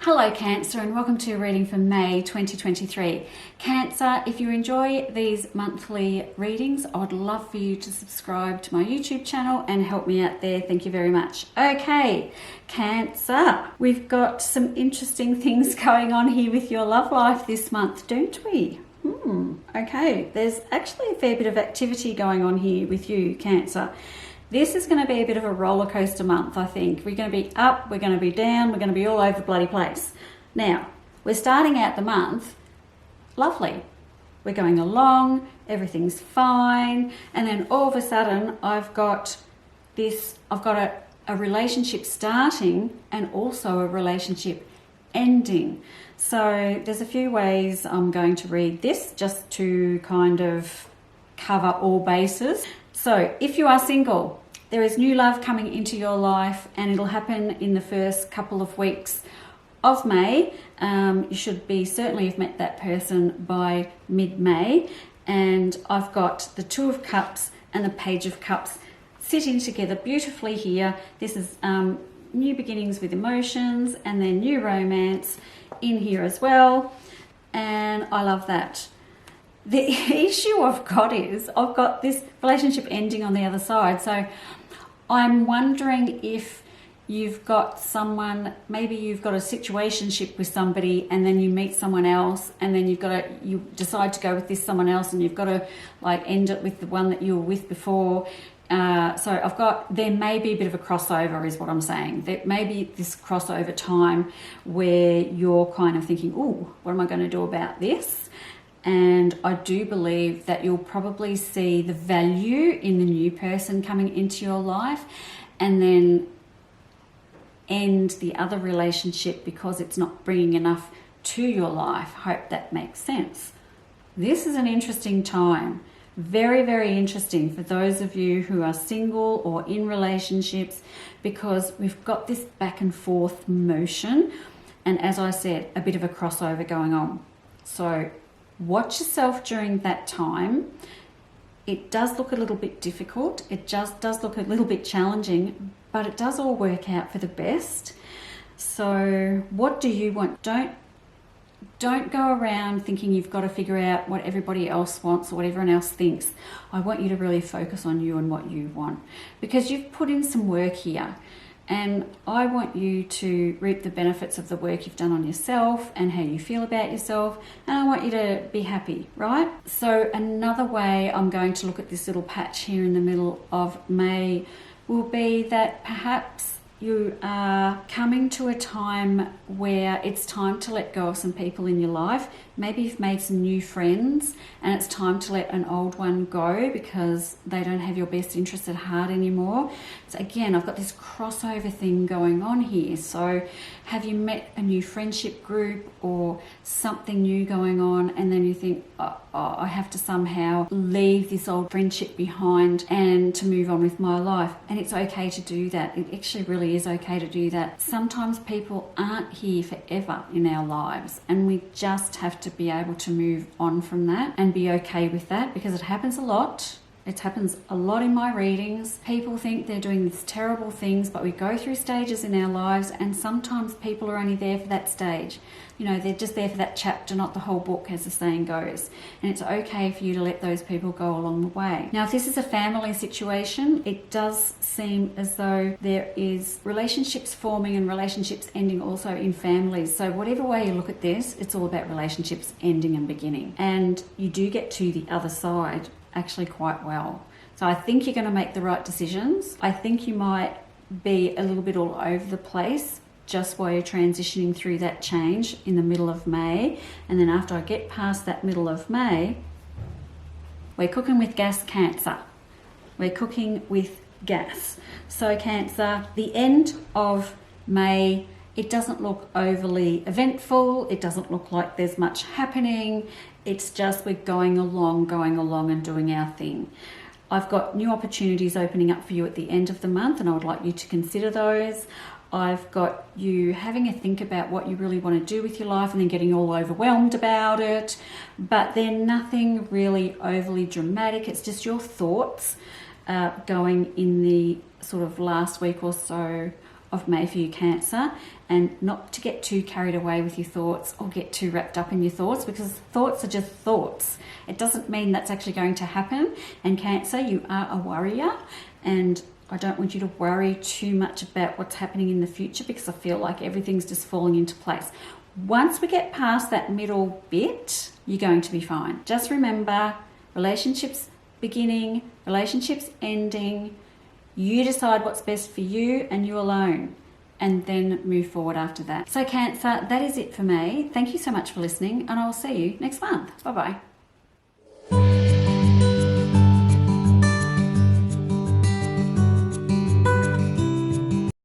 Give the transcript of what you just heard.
Hello Cancer, and welcome to a reading for May 2023. Cancer, if you enjoy these monthly readings, I'd love for you to subscribe to my YouTube channel and help me out there. Thank you very much. Okay, Cancer, we've got some interesting things going on here with your love life this month, don't we? Okay, there's actually a fair bit of activity going on here with you, Cancer. This is going to be a bit of a roller coaster month, I think. We're going to be up, we're going to be down, we're going to be all over the bloody place. Now, we're starting out the month lovely. We're going along, everything's fine, and then all of a sudden I've got a relationship starting and also a relationship ending. So there's a few ways I'm going to read this just to kind of cover all bases. So if you are single, there is new love coming into your life and it'll happen in the first couple of weeks of May. You should be certainly have met that person by mid-May. And I've got the Two of Cups and the Page of Cups sitting together beautifully here. This is new beginnings with emotions and then new romance in here as well. And I love that. The issue I've got is I've got this relationship ending on the other side. So I'm wondering if you've got someone, maybe you've got a situationship with somebody and then you meet someone else and then you decide to go with this someone else and you've got to like end it with the one that you were with before. So there may be a bit of a crossover is what I'm saying. There may be this crossover time where you're kind of thinking, oh, what am I going to do about this? And I do believe that you'll probably see the value in the new person coming into your life and then end the other relationship because it's not bringing enough to your life. Hope that makes sense. This is an interesting time. Very, very interesting for those of you who are single or in relationships because we've got this back and forth motion. And as I said, a bit of a crossover going on. So watch yourself during that time. It does look a little bit difficult. It just does look a little bit challenging, but it does all work out for the best. So what do you want? Don't go around thinking you've got to figure out what everybody else wants or what everyone else thinks. I want you to really focus on you and what you want because you've put in some work here. And I want you to reap the benefits of the work you've done on yourself and how you feel about yourself. And I want you to be happy, right? So another way I'm going to look at this little patch here in the middle of May will be that perhaps you are coming to a time where it's time to let go of some people in your life. Maybe you've made some new friends and it's time to let an old one go because they don't have your best interest at heart anymore. So again, I've got this crossover thing going on here. So have you met a new friendship group or something new going on and then you think, oh, I have to somehow leave this old friendship behind and to move on with my life. And it's okay to do that. It actually really is okay to do that. Sometimes people aren't here forever in our lives and we just have to be able to move on from that and be okay with that because it happens a lot. It happens a lot in my readings. People think they're doing these terrible things, but we go through stages in our lives and sometimes people are only there for that stage. You know, they're just there for that chapter, not the whole book, as the saying goes. And it's okay for you to let those people go along the way. Now, if this is a family situation, it does seem as though there is relationships forming and relationships ending also in families. So whatever way you look at this, it's all about relationships ending and beginning. And you do get to the other side actually quite well. So I think you're going to make the right decisions. I think you might be a little bit all over the place just while you're transitioning through that change in the middle of May. And then after I get past that middle of May, we're cooking with gas, Cancer. We're cooking with gas. So Cancer, the end of May, it doesn't look overly eventful. It doesn't look like there's much happening. It's just we're going along and doing our thing. I've got new opportunities opening up for you at the end of the month and I would like you to consider those. I've got you having a think about what you really want to do with your life and then getting all overwhelmed about it. But they're nothing really overly dramatic. It's just your thoughts going in the sort of last week or so of May for you, Cancer, and not to get too carried away with your thoughts or get too wrapped up in your thoughts, because thoughts are just thoughts. It doesn't mean that's actually going to happen. And Cancer, you are a worrier, and I don't want you to worry too much about what's happening in the future, because I feel like everything's just falling into place. Once we get past that middle bit, you're going to be fine. Just remember, relationships beginning, relationships ending. You decide what's best for you and you alone, and then move forward after that. So Cancer, that is it for me. Thank you so much for listening, and I'll see you next month. Bye-bye.